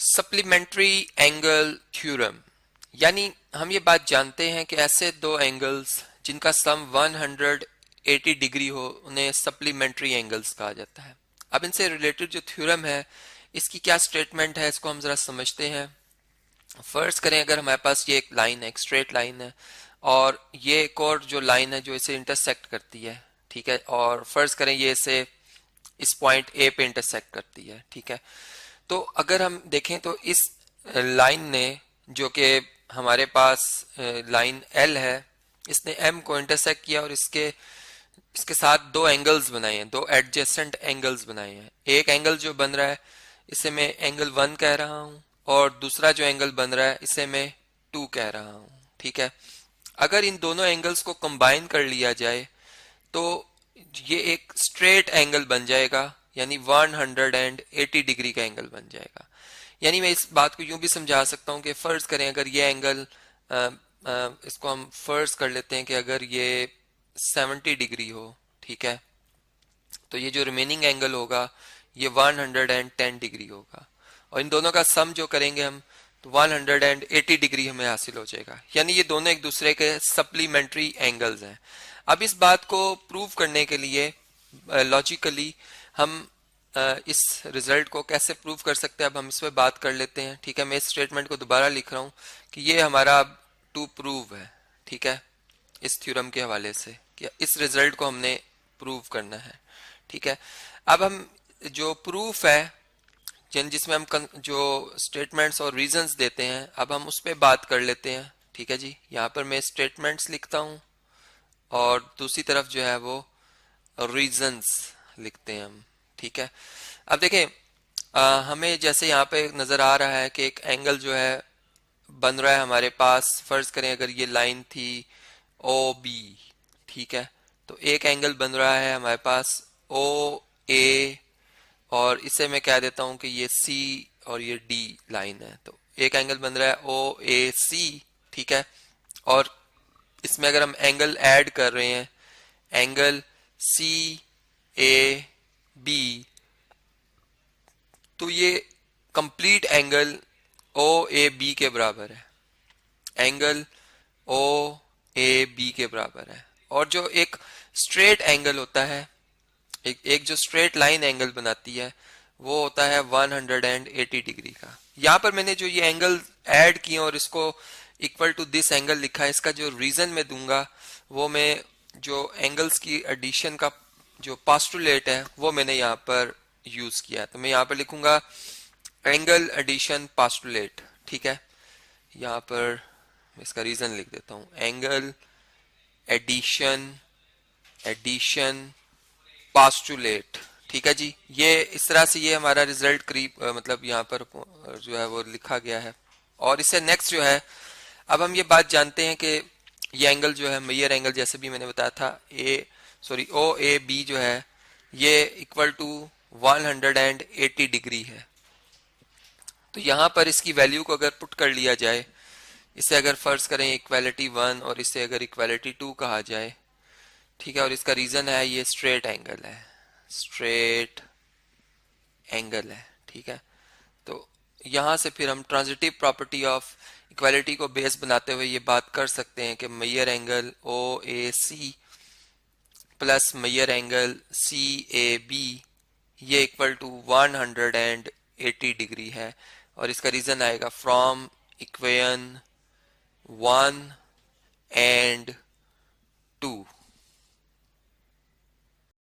Supplementary angle theorem, यानी हम ये बात जानते हैं कि ऐसे दो एंगल्स जिनका सम 180 डिग्री हो उन्हें सप्लीमेंट्री एंगल्स कहा जाता है। अब इनसे रिलेटेड जो थ्योरम है इसकी क्या स्टेटमेंट है इसको हम जरा समझते हैं। फर्ज करें अगर हमारे पास ये एक लाइन है, एक स्ट्रेट लाइन है, और ये एक और जो लाइन है जो इसे इंटरसेक्ट करती है, ठीक है, और फर्ज करें ये इसे इस पॉइंट ए पे इंटरसेक्ट करती है, ठीक है। तो अगर हम देखें तो इस लाइन ने, जो कि हमारे पास लाइन एल है, इसने एम को इंटरसेक्ट किया और इसके इसके साथ दो एंगल्स बनाए हैं, दो एडजेसेंट एंगल्स बनाए हैं। एक एंगल जो बन रहा है इसे मैं एंगल 1 कह रहा हूं, और दूसरा जो एंगल बन रहा है इसे मैं 2 कह रहा हूं, ठीक है। अगर इन दोनों एंगल्स को कंबाइन कर लिया जाए तो ये एक स्ट्रेट एंगल बन जाएगा, यानी 180 डिग्री का एंगल बन जाएगा। यानी मैं इस बात को यूं भी समझा सकता हूं कि फर्ज करें अगर ये एंगल, इसको हम फर्ज कर लेते हैं कि अगर ये 70 डिग्री हो, ठीक है, तो ये जो रिमेनिंग एंगल होगा ये 110 डिग्री होगा, और इन दोनों का सम जो करेंगे हम तो 180 डिग्री हमें हासिल हो जाएगा। यानी ये दोनों एक दूसरे के सप्लीमेंट्री एंगल्स हैं। अब इस बात को प्रूव करने के लिए लॉजिकली हम इस रिजल्ट को कैसे प्रूव कर सकते हैं, अब हम इस पर बात कर लेते हैं, ठीक है। मैं इस स्टेटमेंट को दोबारा लिख रहा हूं कि ये हमारा टू प्रूव है, ठीक है, इस थ्योरम के हवाले से कि इस रिजल्ट को हमने प्रूव करना है, ठीक है। अब हम जो प्रूफ है जिसमें हम जो स्टेटमेंट्स और रीजंस देते हैं, अब हम उस पर बात कर लेते हैं, ठीक है जी। यहाँ पर मैं स्टेटमेंट्स लिखता हूँ और दूसरी तरफ जो है वो रीजंस लिखते हैं हम, ठीक है। अब देखें, हमें जैसे यहाँ पे नजर आ रहा है कि एक एंगल जो है बन रहा है हमारे पास। फर्ज करें अगर ये लाइन थी ओ बी, ठीक है, तो एक एंगल बन रहा है हमारे पास ओ ए, और इसे मैं कह देता हूं कि ये सी और ये डी लाइन है। तो एक एंगल बन रहा है ओ ए सी, ठीक है, और इसमें अगर हम एंगल ऐड कर रहे हैं, एंगल सी ए बी, तो ये complete angle O A B के बराबर है, एंगल ओ ए बी के बराबर है। और जो एक स्ट्रेट एंगल होता है, एक जो स्ट्रेट लाइन एंगल बनाती है, वो होता है 180 डिग्री का। यहाँ पर मैंने जो ये एंगल ऐड किए और इसको इक्वल टू दिस एंगल लिखा है, इसका जो रीजन मैं दूंगा वो मैं जो एंगल्स की एडिशन का जो पास्टुलेट है वो मैंने यहाँ पर यूज किया। तो मैं यहाँ पर लिखूंगा एंगल एडिशन पास्टुलेट, ठीक है। यहाँ पर इसका रीजन लिख देता हूँ, एंगल एडिशन एडिशन पास्टुलेट, ठीक है जी। ये इस तरह से ये हमारा रिजल्ट करीब मतलब यहाँ पर जो है वो लिखा गया है। और इससे नेक्स्ट जो है, अब हम ये बात जानते हैं कि ये एंगल जो है मेजर एंगल, जैसे भी मैंने बताया था, ओ ए बी जो है ये इक्वल टू 180 डिग्री है। तो यहाँ पर इसकी वैल्यू को अगर पुट कर लिया जाए, इसे अगर फर्ज करें इक्वालिटी 1 और इसे अगर इक्वालिटी 2 कहा जाए, ठीक है, और इसका रीजन है ये स्ट्रेट एंगल है, स्ट्रेट एंगल है, ठीक है। तो यहां से फिर हम ट्रांजिटिव प्रॉपर्टी ऑफ इक्वालिटी को बेस बनाते हुए ये बात कर सकते हैं कि major angle O A C plus major angle C A B ये इक्वल टू 180 डिग्री है। और इसका रीजन आएगा फ्रॉम इक्वेशन 1 एंड 2,